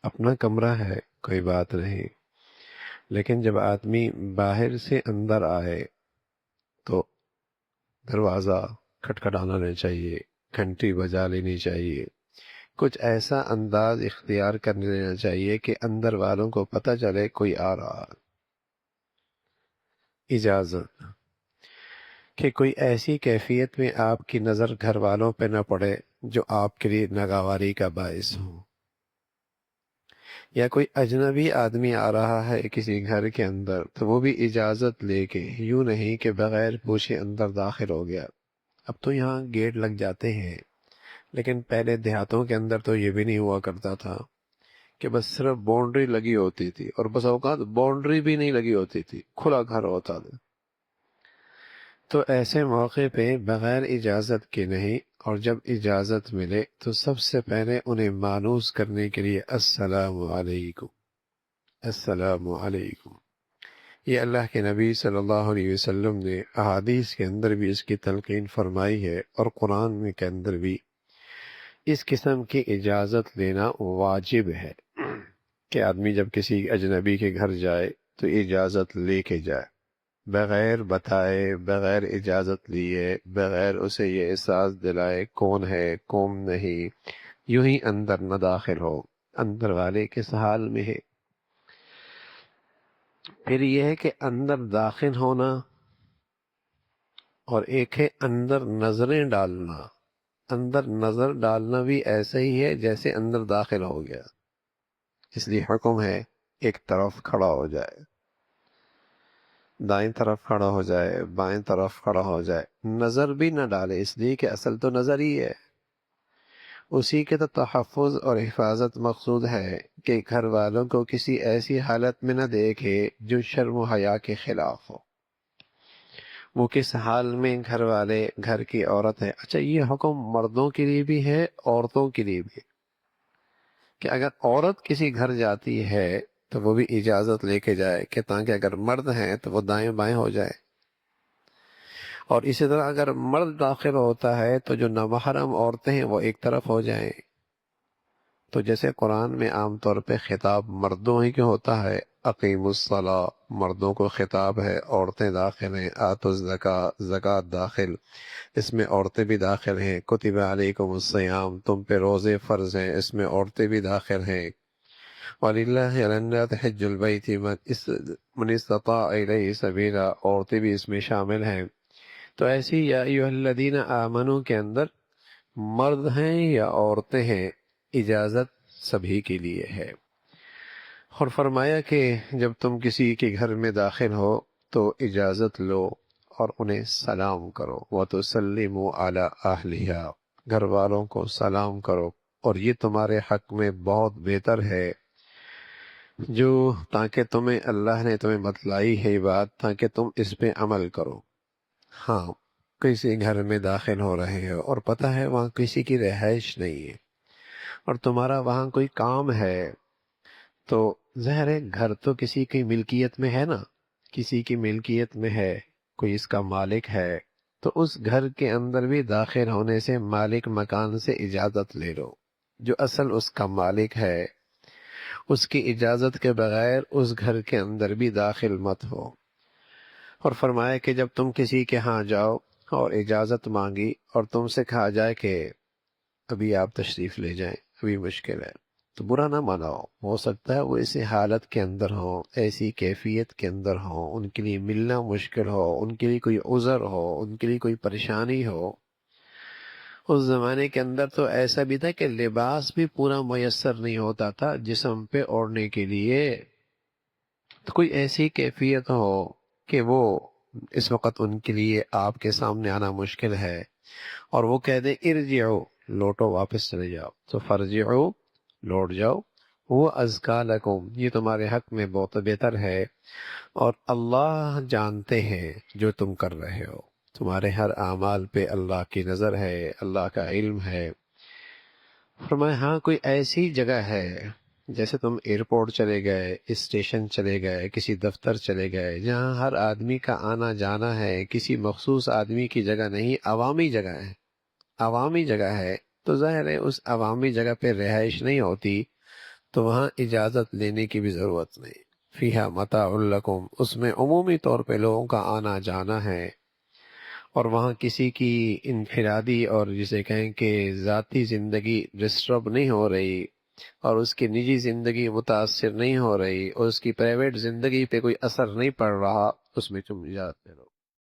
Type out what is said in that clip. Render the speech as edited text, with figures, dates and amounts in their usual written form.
اپنا کمرہ ہے کوئی بات نہیں، لیکن جب آدمی باہر سے اندر آئے تو دروازہ کھٹکھٹانا نہیں چاہیے، گھنٹی بجا لینی چاہیے، کچھ ایسا انداز اختیار کر لینا چاہیے کہ اندر والوں کو پتہ چلے کوئی آ رہا ہے۔ اجازت کہ کوئی ایسی کیفیت میں آپ کی نظر گھر والوں پہ نہ پڑے جو آپ کے لیے ناگواری کا باعث ہو، یا کوئی اجنبی آدمی آ رہا ہے کسی گھر کے اندر تو وہ بھی اجازت لے کے، یوں نہیں کہ بغیر پوچھے اندر داخل ہو گیا۔ اب تو یہاں گیٹ لگ جاتے ہیں، لیکن پہلے دیہاتوں کے اندر تو یہ بھی نہیں ہوا کرتا تھا کہ بس صرف باؤنڈری لگی ہوتی تھی، اور بس اوقات باؤنڈری بھی نہیں لگی ہوتی تھی، کھلا گھر ہوتا تھا۔ تو ایسے موقع پہ بغیر اجازت کے نہیں، اور جب اجازت ملے تو سب سے پہلے انہیں مانوس کرنے کے لیے السلام علیکم، السلام علیکم۔ یہ اللہ کے نبی صلی اللہ علیہ وسلم نے احادیث کے اندر بھی اس کی تلقین فرمائی ہے، اور قرآن میں کے اندر بھی اس قسم کی اجازت لینا واجب ہے کہ آدمی جب کسی اجنبی کے گھر جائے تو اجازت لے کے جائے، بغیر بتائے، بغیر اجازت لیے، بغیر اسے یہ احساس دلائے کون ہے کون نہیں، یوں ہی اندر نہ داخل ہو، اندر والے کس حال میں ہے۔ پھر یہ ہے کہ اندر داخل ہونا، اور ایک ہے اندر نظریں ڈالنا۔ اندر نظر ڈالنا بھی ایسا ہی ہے جیسے اندر داخل ہو گیا، اس لیے حکم ہے ایک طرف کھڑا ہو جائے، دائیں طرف کھڑا ہو جائے، بائیں طرف کھڑا ہو جائے، نظر بھی نہ ڈالے، اس لیے کہ اصل تو نظر ہی ہے، اسی کے تو تحفظ اور حفاظت مقصود ہے کہ گھر والوں کو کسی ایسی حالت میں نہ دیکھے جو شرم و حیا کے خلاف ہو۔ وہ کس حال میں گھر والے، گھر کی عورت ہے۔ اچھا، یہ حکم مردوں کے لیے بھی ہے، عورتوں کے لیے بھی، کہ اگر عورت کسی گھر جاتی ہے تو وہ بھی اجازت لے کے جائے، کہ تاکہ اگر مرد ہیں تو وہ دائیں بائیں ہو جائے، اور اسی طرح اگر مرد داخل ہوتا ہے تو جو نامحرم عورتیں ہیں وہ ایک طرف ہو جائیں۔ تو جیسے قرآن میں عام طور پہ خطاب مردوں ہی کے ہوتا ہے، اقیم الصلاۃ، مردوں کو خطاب ہے، عورتیں داخل ہیں، آتوا الزکاۃ، زکوٰۃ داخل، اس میں عورتیں بھی داخل ہیں، کتب علیکم الصیام، تم پہ روزے فرض ہیں، اس میں عورتیں بھی داخل ہیں، وَلِلَّهِ عَلَى النَّاسِ حِجُّ الْبَيْتِ مَنِ اسْتَطَاعَ إِلَيْهِ سَبِيلًا، عورتیں بھی اس میں شامل ہیں۔ تو ایسی یا ایھا الذین آمنوا کے اندر مرد ہیں یا عورتیں ہیں، اجازت سبھی کے لیے ہے۔ اور فرمایا کہ جب تم کسی کے گھر میں داخل ہو تو اجازت لو اور انہیں سلام کرو، وَتُسَلِّمُوا عَلَىٰ أَهْلِهَا، گھر والوں کو سلام کرو، اور یہ تمہارے حق میں بہت بہتر ہے، جو تاکہ تمہیں اللہ نے تمہیں بتلائی ہے بات، تاکہ تم اس پہ عمل کرو۔ ہاں، کسی گھر میں داخل ہو رہے ہو اور پتہ ہے وہاں کسی کی رہائش نہیں ہے، اور تمہارا وہاں کوئی کام ہے، تو ظاہر ہے گھر تو کسی کی ملکیت میں ہے نا، کسی کی ملکیت میں ہے، کوئی اس کا مالک ہے، تو اس گھر کے اندر بھی داخل ہونے سے مالک مکان سے اجازت لے لو، جو اصل اس کا مالک ہے، اس کی اجازت کے بغیر اس گھر کے اندر بھی داخل مت ہو۔ اور فرمایا کہ جب تم کسی کے ہاں جاؤ اور اجازت مانگی اور تم سے کہا جائے کہ ابھی آپ تشریف لے جائیں، ابھی مشکل ہے، تو برا نہ مناؤ، ہو سکتا ہے وہ اسی حالت کے اندر ہو، ایسی کیفیت کے اندر ہو، ان کے لیے ملنا مشکل ہو، ان کے لیے کوئی عذر ہو، ان کے لیے کوئی پریشانی ہو۔ اس زمانے کے اندر تو ایسا بھی تھا کہ لباس بھی پورا میسر نہیں ہوتا تھا جسم پہ اوڑھنے کے لیے، تو کوئی ایسی کیفیت ہو کہ وہ اس وقت ان کے لیے آپ کے سامنے آنا مشکل ہے، اور وہ کہہ دیں ارجعو، لوٹو، واپس چلے جاؤ، تو فرجعو، لوٹ جاؤ، وہ ازکا لکم، یہ تمہارے حق میں بہت بہتر ہے، اور اللہ جانتے ہیں جو تم کر رہے ہو، تمہارے ہر اعمال پہ اللہ کی نظر ہے، اللہ کا علم ہے۔ فرمایا ہاں کوئی ایسی جگہ ہے، جیسے تم ایئرپورٹ چلے گئے، اسٹیشن چلے گئے، کسی دفتر چلے گئے، جہاں ہر آدمی کا آنا جانا ہے، کسی مخصوص آدمی کی جگہ نہیں، عوامی جگہ ہے، عوامی جگہ ہے، تو ظاہر ہے اس عوامی جگہ پہ رہائش نہیں ہوتی، تو وہاں اجازت لینے کی بھی ضرورت نہیں۔ فیہا متاع لکم، اس میں عمومی طور پہ لوگوں کا آنا جانا ہے، اور وہاں کسی کی انفرادی اور جسے کہیں کہ ذاتی زندگی ڈسٹرب نہیں ہو رہی، اور اس کی نجی زندگی متاثر نہیں ہو رہی، اور اس کی پرائیویٹ زندگی پہ کوئی اثر نہیں پڑ رہا، اس میں تم اجازت لے لو۔